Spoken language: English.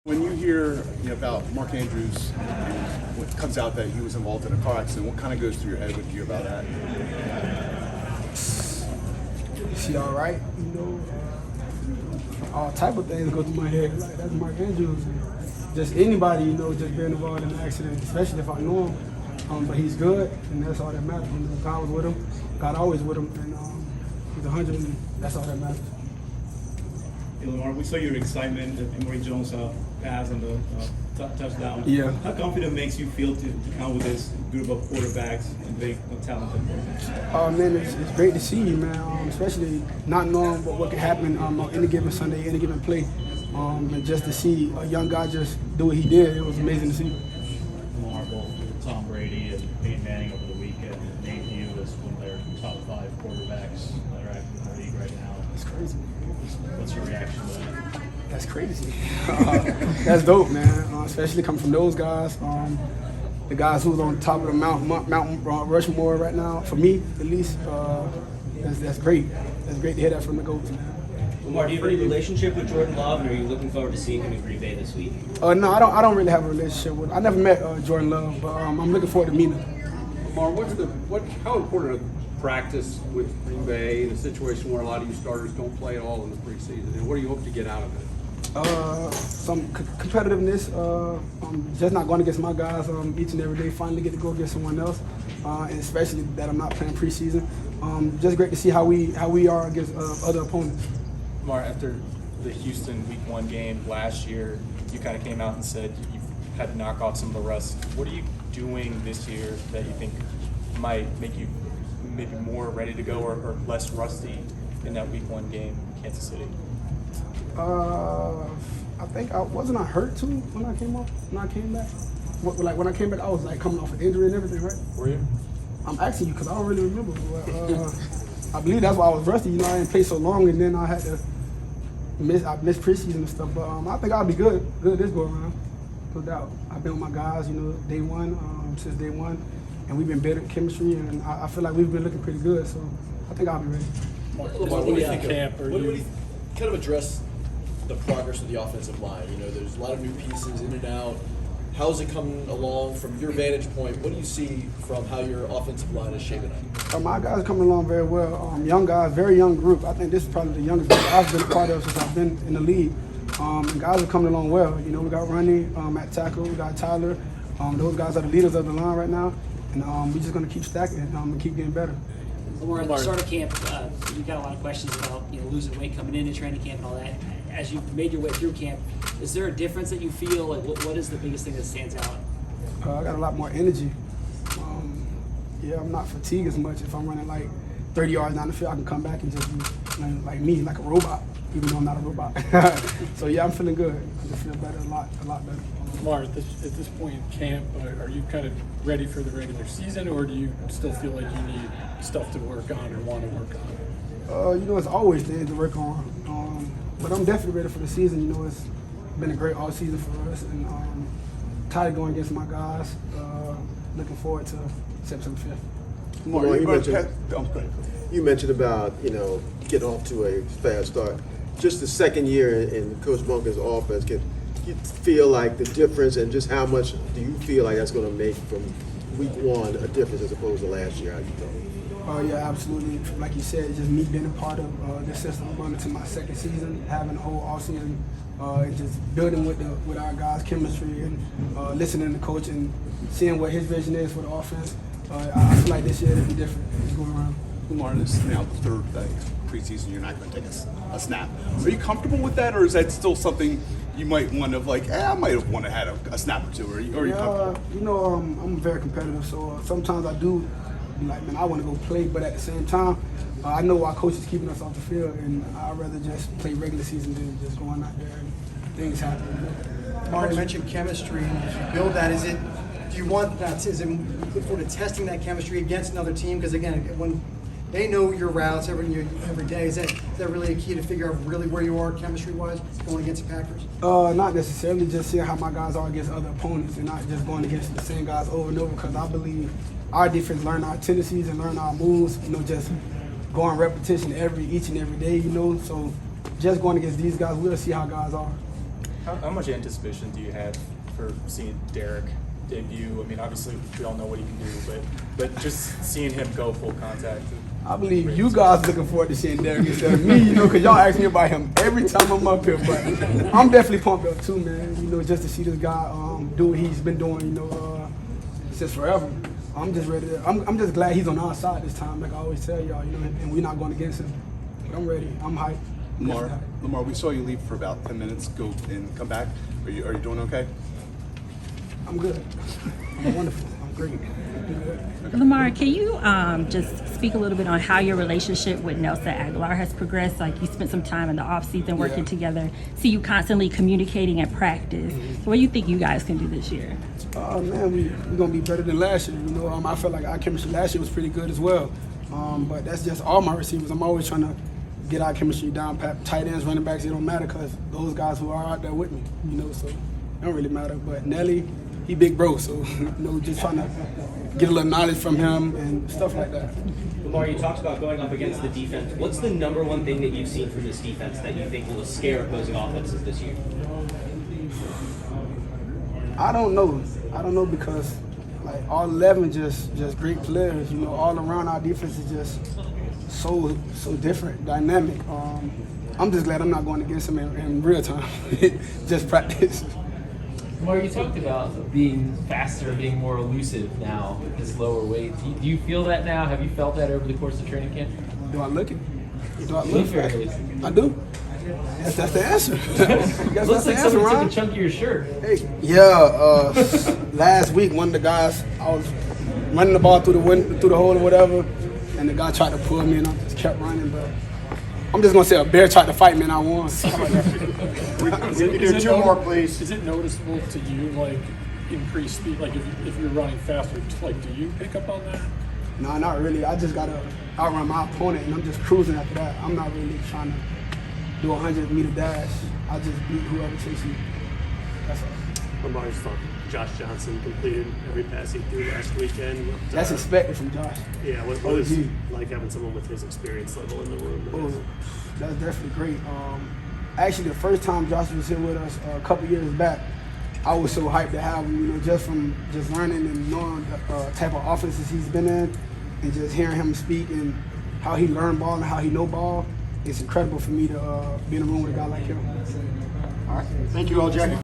When you hear about Mark Andrews, what comes out that he was involved in a car accident, what kind of goes through your head when you hear about that? Is he all right? All type of things go through my head. Like, that's Mark Andrews. Just anybody, just being involved in an accident, especially if I know him. But he's good, and that's all that matters. God was with him. God always with him, and he's 100, and that's all that matters. Hey, Lamar, we saw your excitement that Emory Jones pass on the touchdown. Yeah. How confident makes you feel to count with this group of quarterbacks and big talented players? Oh man, it's great to see you, man. Especially not knowing what could happen on any given Sunday, any given play, and just to see a young guy just do what he did, it was amazing to see. Lamar, both Tom Brady and Peyton Manning over the weekend named you as one of their top 5 quarterbacks that are active in the league right now. That's crazy. What's your reaction to that? That's crazy. That's dope, man. Especially coming from those guys. The guys who's on top of the Mount Rushmore right now, for me at least, that's great. That's great to hear that from the GOATs, man. Lamar, do you have any relationship with Jordan Love, and are you looking forward to seeing him in Green Bay this week? No, I don't really have a relationship with him. I never met Jordan Love, but I'm looking forward to meeting him. Lamar, how important are practice with Green Bay in a situation where a lot of you starters don't play at all in the preseason, and what do you hope to get out of it? Some competitiveness. I'm just not going against my guys each and every day. Finally get to go against someone else, and especially that I'm not playing preseason. Just great to see how we are against other opponents. Lamar, after the Houston Week 1 game last year, you kind of came out and said you had to knock off some of the rust. What are you doing this year that you think might make you maybe more ready to go or less rusty in that Week 1 game in Kansas City? I think I hurt too when I came back. When I came back, I was like coming off an injury and everything, right? Were you? I'm asking you because I don't really remember. But, I believe that's why I was rusty. I didn't play so long, and then I had to miss preseason and stuff. But I think I'll be good this go around, no doubt. I've been with my guys, day one, since day one, and we've been better at chemistry, and I feel like we've been looking pretty good. So I think I'll be ready. What do you think of camp? What do you kind of address the progress of the offensive line? There's a lot of new pieces in and out. How's it coming along from your vantage point? What do you see from how your offensive line is shaping up? My guys are coming along very well. Young guys, very young group. I think this is probably the youngest group I've been a part of since I've been in the league. And guys are coming along well. We got Ronnie at tackle. We got Tyler. Those guys are the leaders of the line right now. And we're just going to keep stacking and keep getting better. Lamar, at the start of camp, you got a lot of questions about losing weight coming into training camp and all that. As you've made your way through camp, is there a difference that you feel? Like, what is the biggest thing that stands out? I got a lot more energy. I'm not fatigued as much. If I'm running like 30 yards down the field, I can come back and just be like me, like a robot, even though I'm not a robot. So I'm feeling good. I just feel better, a lot better. Lamar, at this point in camp, are you kind of ready for the regular season, or do you still feel like you need stuff to work on or want to work on? It's always things to work on. But I'm definitely ready for the season. It's been a great all season for us, and tired of going against my guys. Looking forward to September 5th. You mentioned about getting off to a fast start. Just the second year in Coach Bunker's offense, can you feel like the difference, and just how much do you feel like that's going to make from Week 1 a difference as opposed to last year? How you feel? Yeah, absolutely. Like you said, just me being a part of this system, going into my second season, having a whole off season, and just building with our guys' chemistry and listening to the coach and seeing what his vision is for the offense. I feel like this year it'll be different. Just going around. Lamar, this is now the third day preseason. You're not going to take a snap. Are you comfortable with that, or is that still something you might want to I might have wanted to have a snap or two? Are you comfortable? I'm very competitive, so sometimes I do. Like, man, I want to go play, but at the same time, I know our coach is keeping us off the field, and I'd rather just play regular season than just going out there and things happen. Mark mentioned chemistry. As you build that, is it look forward to testing that chemistry against another team? Because again, when they know your routes every day, is that really a key to figure out really where you are chemistry-wise going against the Packers? Not necessarily. Just seeing how my guys are against other opponents, and not just going against the same guys over and over. Because I believe our defense learn our tendencies and learn our moves, just going repetition each and every day, So just going against these guys, we'll see how guys are. How much anticipation do you have for seeing Derek debut? I mean, obviously we all know what he can do, but just seeing him go full contact. I believe you guys looking forward to seeing Derek instead of me, you know, because y'all ask me about him every time I'm up here. But I'm definitely pumped up too, man. You know, just to see this guy do what he's been doing, you know, since forever. I'm just ready. I'm just glad he's on our side this time, like I always tell y'all, you know, and we're not going against him. But I'm ready. I'm hyped. Lamar, we saw you leave for about 10 minutes, go and come back. Are you doing okay? I'm good. I'm wonderful. I'm great. I'm good. Lamar, can you just speak a little bit on how your relationship with Nelson Aguilar has progressed? Like, you spent some time in the offseason working together. See you constantly communicating at practice. So what do you think you guys can do this year? Man, we're going to be better than last year. You know, I felt like our chemistry last year was pretty good as well. But that's just all my receivers. I'm always trying to get our chemistry down. Tight ends, running backs, it don't matter because those guys who are out there with me, you know, so it don't really matter. But Nelly, he big bro, so, you know, just trying to get a little knowledge from him and stuff like that. Lamar, you talked about going up against the defense. What's the number one thing that you've seen from this defense that you think will scare opposing offenses this year? I don't know because like all 11 just great players. You know, all around our defense is just so different, dynamic. I'm just glad I'm not going against him in real time. Just practice. Lamar, you talked about being faster, being more elusive now at this lower weight. Do you feel that now? Have you felt that over the course of training camp? Do I look it? Do I look fair? I do. Yes, that's the answer. Looks like someone took a chunk of your shirt. Hey, yeah, last week one of the guys, I was running the ball through the hole or whatever, and the guy tried to pull me and I just kept running, but I'm just gonna say a bear tried to fight me and I won. How about that? Is it noticeable to you, like, increased speed? Like, if you're running faster, like, do you pick up on that? No, not really. I just gotta outrun my opponent and I'm just cruising after that. I'm not really trying to do a 100-meter dash. I just beat whoever takes me. That's all. Lamar's fun. Josh Johnson completed every pass he threw last weekend. That's expected from Josh. Yeah, what is it like having someone with his experience level in the room? Oh, that's definitely great. Actually, the first time Josh was here with us a couple years back, I was so hyped to have him, you know, just from just learning and knowing the type of offenses he's been in and just hearing him speak and how he learned ball and how he know ball. It's incredible for me to be in a room with a guy like him. All right. Thank you all, Jack.